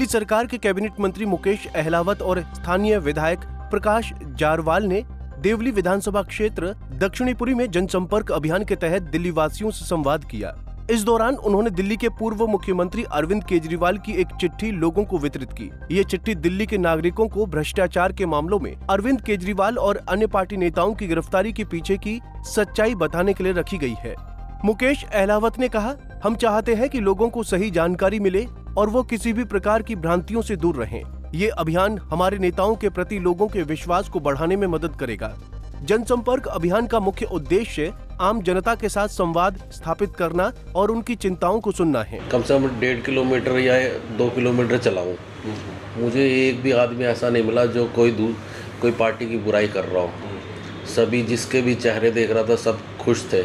दिल्ली सरकार के कैबिनेट मंत्री मुकेश अहलावत और स्थानीय विधायक प्रकाश जारवाल ने देवली विधानसभा क्षेत्र दक्षिणीपुरी में जनसंपर्क अभियान के तहत दिल्ली वासियों से संवाद किया। इस दौरान उन्होंने दिल्ली के पूर्व मुख्यमंत्री अरविंद केजरीवाल की एक चिट्ठी लोगों को वितरित की। ये चिट्ठी दिल्ली के नागरिकों को भ्रष्टाचार के मामलों में अरविंद केजरीवाल और अन्य पार्टी नेताओं की गिरफ्तारी के पीछे की सच्चाई बताने के लिए रखी गई है। मुकेश अहलावत ने कहा, हम चाहते हैं कि लोगों को सही जानकारी मिले और वो किसी भी प्रकार की भ्रांतियों से दूर रहें। ये अभियान हमारे नेताओं के प्रति लोगों के विश्वास को बढ़ाने में मदद करेगा। जनसंपर्क अभियान का मुख्य उद्देश्य आम जनता के साथ संवाद स्थापित करना और उनकी चिंताओं को सुनना है। कम से कम 1.5 किलोमीटर या 2 किलोमीटर चला हूँ, मुझे एक भी आदमी ऐसा नहीं मिला जो कोई पार्टी की बुराई कर रहा हो। सभी जिसके भी चेहरे देख रहा था सब खुश थे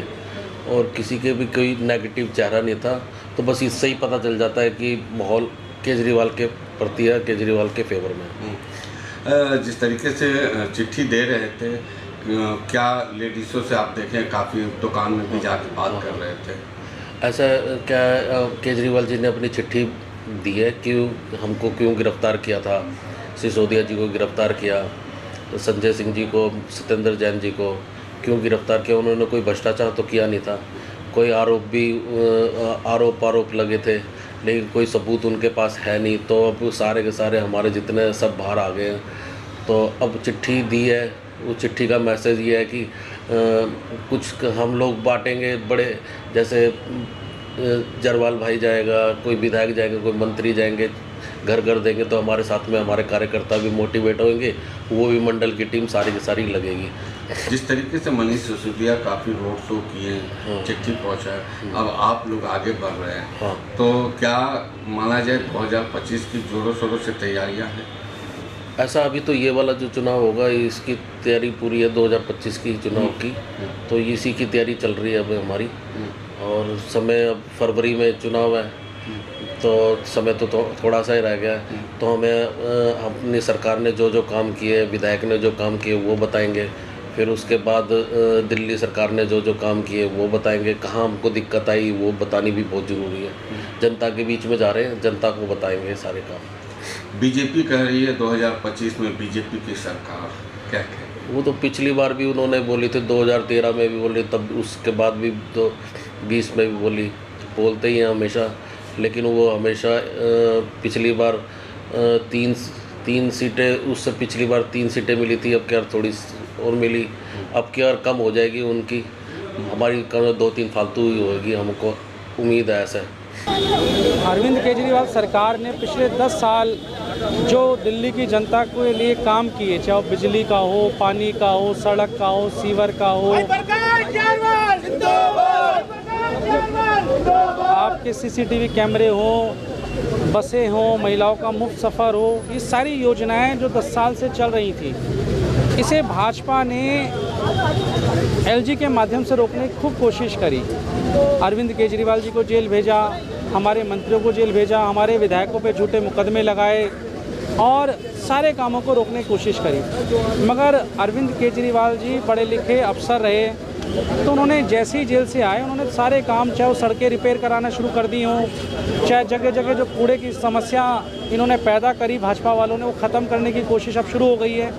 और किसी के भी कोई नेगेटिव चेहरा नहीं था। तो बस इससे ही पता चल जाता है कि माहौल केजरीवाल के प्रति है, केजरीवाल के फेवर में। जिस तरीके से चिट्ठी दे रहे थे, क्या लेडीज़ों से आप देखें काफ़ी दुकान में भी जाकर बात कर रहे थे? ऐसा क्या केजरीवाल जी ने अपनी चिट्ठी दी है कि हमको क्यों गिरफ्तार किया था, सिसोदिया जी को गिरफ्तार किया, संजय सिंह जी को, सत्येंद्र जैन जी को क्यों गिरफ्तार किया? उन्होंने कोई भ्रष्टाचार तो किया नहीं था। कोई आरोप लगे थे लेकिन कोई सबूत उनके पास है नहीं। तो अब सारे के सारे हमारे जितने सब बाहर आ गए हैं। तो अब चिट्ठी दी है, वो चिट्ठी का मैसेज ये है कि कुछ हम लोग बांटेंगे, बड़े जैसे जरवाल भाई जाएगा, कोई विधायक जाएंगे, कोई मंत्री जाएंगे, घर घर देंगे। तो हमारे साथ में हमारे कार्यकर्ता भी मोटिवेट होंगे, वो भी मंडल की टीम सारी की सारी लगेगी। जिस तरीके से मनीष सिसोदिया काफ़ी रोड शो किए, चिट्ठी पहुँचा, अब आप लोग आगे बढ़ रहे हैं, तो क्या माना जाए 2025 की जोरों शोरों से तैयारियां हैं? ऐसा अभी तो ये वाला जो चुनाव होगा इसकी तैयारी पूरी है 2025 की चुनाव की, तो इसी की तैयारी चल रही है अब हमारी। और समय अब फरवरी में चुनाव है तो समय तो थोड़ा सा ही रह गया है। तो हमें अपनी सरकार ने जो काम किए, विधायक ने जो काम किए वो बताएंगे। फिर उसके बाद दिल्ली सरकार ने जो काम किए वो बताएंगे। कहाँ हमको दिक्कत आई वो बतानी भी बहुत ज़रूरी है। जनता के बीच में जा रहे हैं, जनता को बताएंगे सारे काम। बीजेपी कह रही है 2025 में बीजेपी की सरकार, क्या कहें? वो तो पिछली बार भी उन्होंने बोली थी, 2013 में भी बोली, तब उसके बाद भी 2020 में भी बोली, बोलते ही हैं हमेशा। लेकिन वो हमेशा पिछली बार तीन सीटें, उससे पिछली बार 3 सीटें मिली थी, अब क्या थोड़ी और मिली, अब क्या कम हो जाएगी उनकी, हमारी कम 2-3 फालतू ही होगी, हमको उम्मीद है ऐसा। अरविंद केजरीवाल सरकार ने पिछले 10 साल जो दिल्ली की जनता के लिए काम किए, चाहे वो बिजली का हो, पानी का हो, सड़क का हो, सीवर का हो, आपके CCTV कैमरे हो, बसें हो, महिलाओं का मुफ्त सफ़र हो, ये सारी योजनाएं जो 10 साल से चल रही थी, इसे भाजपा ने LG के माध्यम से रोकने की खूब कोशिश करी। अरविंद केजरीवाल जी को जेल भेजा, हमारे मंत्रियों को जेल भेजा, हमारे विधायकों पे झूठे मुकदमे लगाए और सारे कामों को रोकने की कोशिश करी। मगर अरविंद केजरीवाल जी पढ़े लिखे अफसर रहे, तो उन्होंने जैसे ही जेल से आए उन्होंने सारे काम, चाहे वो सड़कें रिपेयर कराना शुरू कर दी हों, चाहे जगह जगह जो कूड़े की समस्या इन्होंने पैदा करी भाजपा वालों ने, वो ख़त्म करने की कोशिश अब शुरू हो गई है।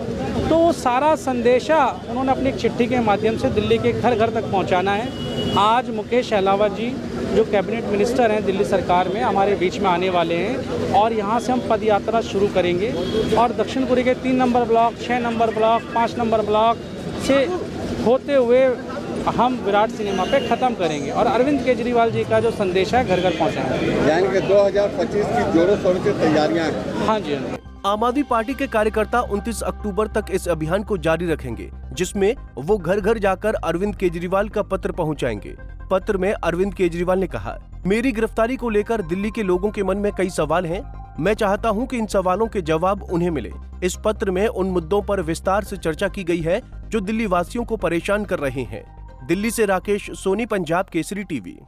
तो वो सारा संदेशा उन्होंने अपनी एक चिट्ठी के माध्यम से दिल्ली के घर घर तक पहुंचाना है। आज मुकेश अहलावत जी जो कैबिनेट मिनिस्टर हैं दिल्ली सरकार में, हमारे बीच में आने वाले हैं और यहाँ से हम पदयात्रा शुरू करेंगे और दक्षिणपुरी के 3 number block, 6 number block, 5 number block से होते हुए हम विराट सिनेमा पे ख़त्म करेंगे और अरविंद केजरीवाल जी का जो संदेश है घर घर पहुँचाएंगे। यानी कि 2025 की जोरों शोरों से तैयारियाँ हैं। हाँ जी, हाँ जी। आम आदमी पार्टी के कार्यकर्ता 29 अक्टूबर तक इस अभियान को जारी रखेंगे, जिसमें वो घर घर जाकर अरविंद केजरीवाल का पत्र पहुंचाएंगे। पत्र में अरविंद केजरीवाल ने कहा, मेरी गिरफ्तारी को लेकर दिल्ली के लोगों के मन में कई सवाल हैं। मैं चाहता हूं कि इन सवालों के जवाब उन्हें मिले। इस पत्र में उन मुद्दों पर विस्तार से चर्चा की गई है जो दिल्ली वासियों को परेशान कर रहे हैं। दिल्ली से राकेश सोनी, पंजाब केसरी टीवी।